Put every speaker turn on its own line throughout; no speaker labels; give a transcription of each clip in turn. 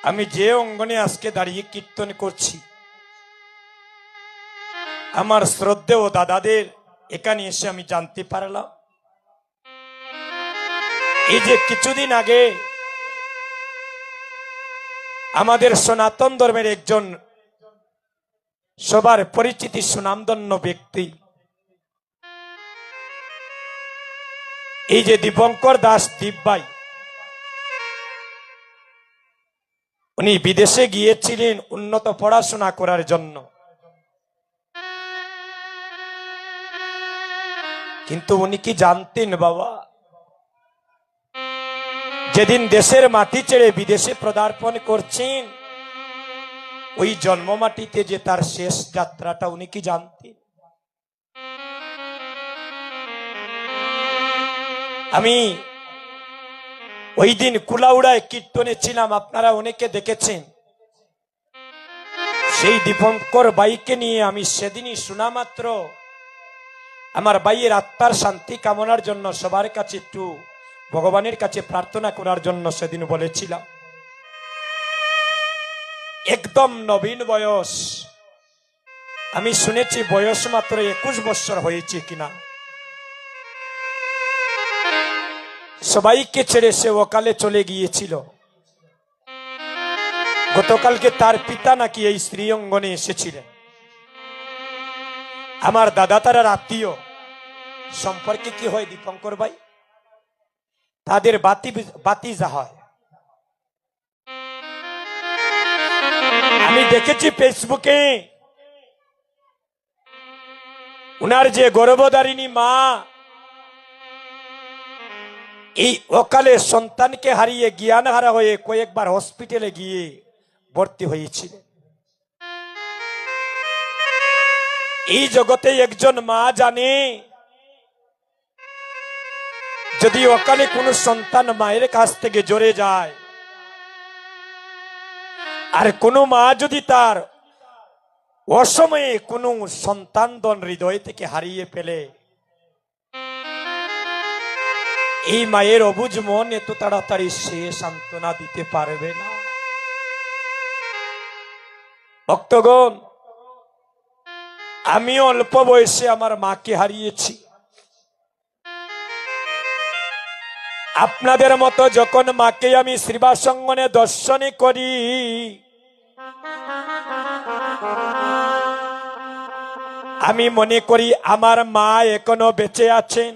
আমি যে অঙ্গনে আজকে দাঁড়িয়ে কীর্তন করছি, আমার শ্রদ্ধেয় দাদাদের এখানে এসে আমি জানতে পারলাম এই যে কিছুদিন আগে আমাদের সনাতন ধর্মের একজন সবার পরিচিতি সুনামধন্য ব্যক্তি, এই যে দীপঙ্কর দাস দীপ ভাই, উনি বিদেশে গিয়েছিলেন উন্নত পড়াশোনা করার জন্য। কিন্তু উনি কি জানতেন বাবা, যেদিন দেশের মাটি ছেড়ে বিদেশে পদার্পণ করছেন, ওই জন্ম মাটিতে যে তার শেষ যাত্রাটা উনি কি জানতেন? আমি ওই দিন কুলাউড়ায় কীর্তনে ছিলাম, আপনারা অনেকে দেখেছেন। সেই দীপঙ্কর বাইকে নিয়ে আমি সেদিনই শোনা মাত্র আমার ভাইয়ের আত্মার শান্তি কামনার জন্য সবার কাছে একটু ভগবানের কাছে প্রার্থনা করার জন্য সেদিন বলেছিলাম। একদম নবীন বয়স, আমি শুনেছি বয়স মাত্র 21 বছর হয়েছে কিনা। সবাইকে ছেড়ে সে ওকালে চলে গিয়েছিল। গতকালকে তার পিতা নাকি এই স্ত্রী অঙ্গনে এসেছিলেন। আমার দাদা তারার আত্মীয় সম্পর্কে কি হয় দীপঙ্কর ভাই, তাদের বাতিজা হয়। আমি দেখেছি ফেসবুকে উনার যে গর্ভধারিণী মা এই অকালে সন্তানকে হারিয়ে জ্ঞান হারা হয়ে কয়েকবার হসপিটালে গিয়ে ভর্তি হয়েছিলেন। এই জগতে একজন মা জানে, যদি অকালে কোনো সন্তান মায়ের কাছ থেকে জড়ে যায়, আর কোনো মা যদি তার অসময়ে কোনো সন্তানদন হৃদয় থেকে হারিয়ে ফেলে, এই মায়ের অবুঝ মন এত তাড়াতাড়ি সে সান্ত্বনা দিতে পারবে না। ভক্তগণ, আমি অল্প বয়সে আমার মাকে হারিয়েছি। আপনাদের মতো যখন মাকে আমি শ্রীবাসঙ্গনে দর্শনে করি, আমি মনে করি আমার মা এখনো বেঁচে আছেন।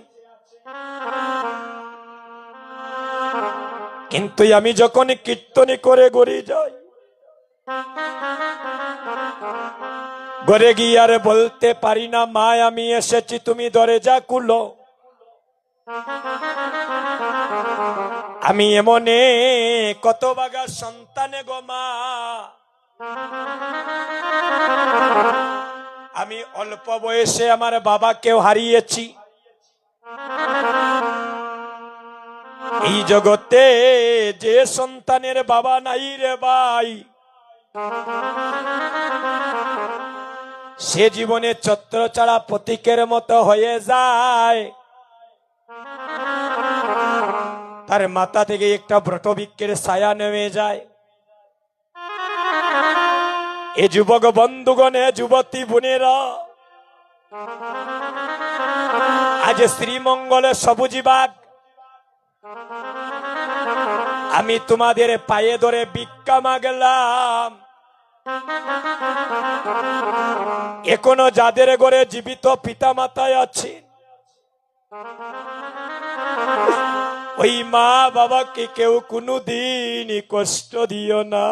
কিন্তু আমি যখন কীর্তনে করে ঘরে যাই, ঘরে গিয়ে আর বলতে পারি না, মা আমি এসেছি, তুমি দরজা খুলো। আমি এমনে কত বাগা সন্তানে গো মা, আমি অল্প বয়সে আমার বাবাকেও হারিয়েছি। এই জগতে যে সন্তানের বাবা নাই রে ভাই, সে জীবনে ছত্রছাড়া প্রতীকের মতো হয়ে যায়। তার মাথা থেকে একটা বটবৃক্ষের ছায়া নেমে যায়। এ যুবক বন্ধুগণ, এ যুবতী বোনেরা, আজ শ্রীমঙ্গলে সবুজি বাগ আমি তোমাদের পায়ে ধরে ভিক্ষা মাগলাম। এখনো যাদের ঘরে জীবিত পিতা মাতায় আছে, ওই মা বাবাকে কেউ কোনোদিন কষ্ট দিও না।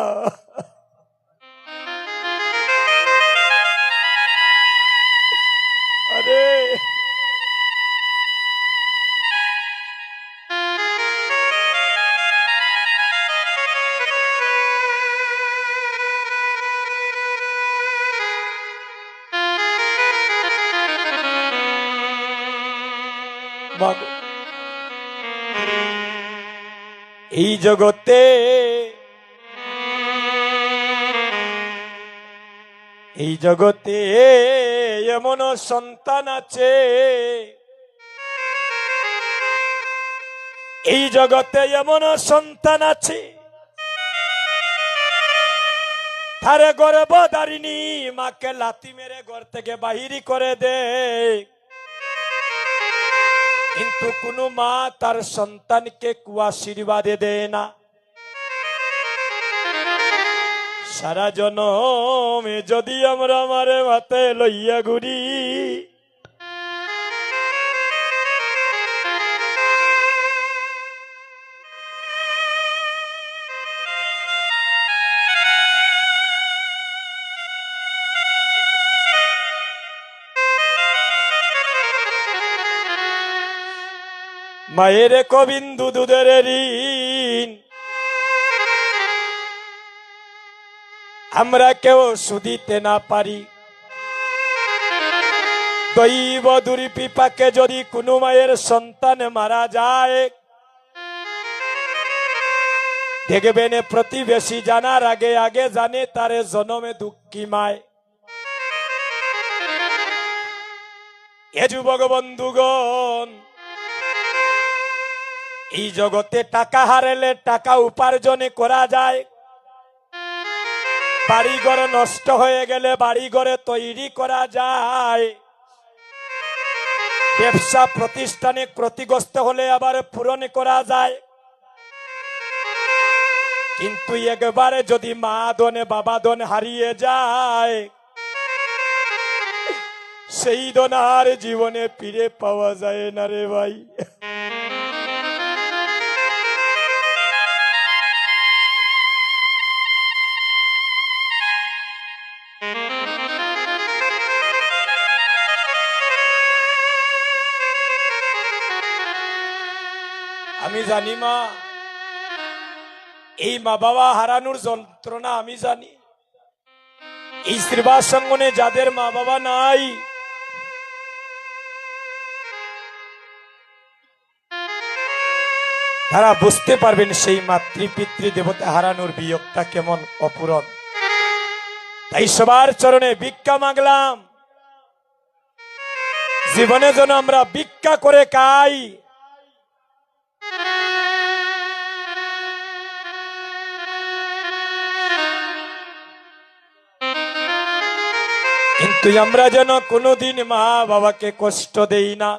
আরে এই জগতে এমন সন্তান আছে, এই জগতে এমন সন্তান আছে আরে গর্ভধারিণী মাকে লাথি মেরে ঘর থেকে বাহিরি করে দে, কিন্তু কোনো মা তার সন্তানকে কুয়াশীর্বাদে দেয় না। সারা জনমে যদি আমরা আমারে মাথায় লইয়া ঘুরি, মায়ের কবিন্দু দুধের ঋণ আমরা কেউ শুধিতে না পারি। দৈব দুর্বিপাকে যদি কোনো মায়ের সন্তান মারা যায়, দেখবেন প্রতিবেশী জানার আগে আগে জানে তারে জনমে দুঃখী মায়। এ যুবক বন্ধুগণ, এই জগতে টাকা হারালে টাকা উপার্জনে করা যায়, বাড়িঘর নষ্ট হয়ে গেলে বাড়িঘরে তৈরি করা যায়, ব্যবসা প্রতিষ্ঠানে ক্ষতিগ্রস্ত হলে আবার পূরণ করা যায়। কিন্তু একবারে যদি মা ধনে বাবা ধন হারিয়ে যায়, সেই ধন আর জীবনে ফিরে পাওয়া যায় না রে ভাই। আমি জানি মা, এই মা বাবা হারানোর যন্ত্রণা আমি জানি। এই শ্রীবাসঙ্গনে যাদের মা বাবা নাই, তারা বুঝতে পারবেন সেই মাতৃ পিতৃ দেবতা হারানোর বিয়োগটা কেমন অপূরণ। তাই সবার চরণে ভিক্ষা মাগলাম, জীবনে যেন আমরা ভিক্ষা করে খাই। কিন্তু আমরা যেন কোনোদিন মা বাবাকে কষ্ট দেই না।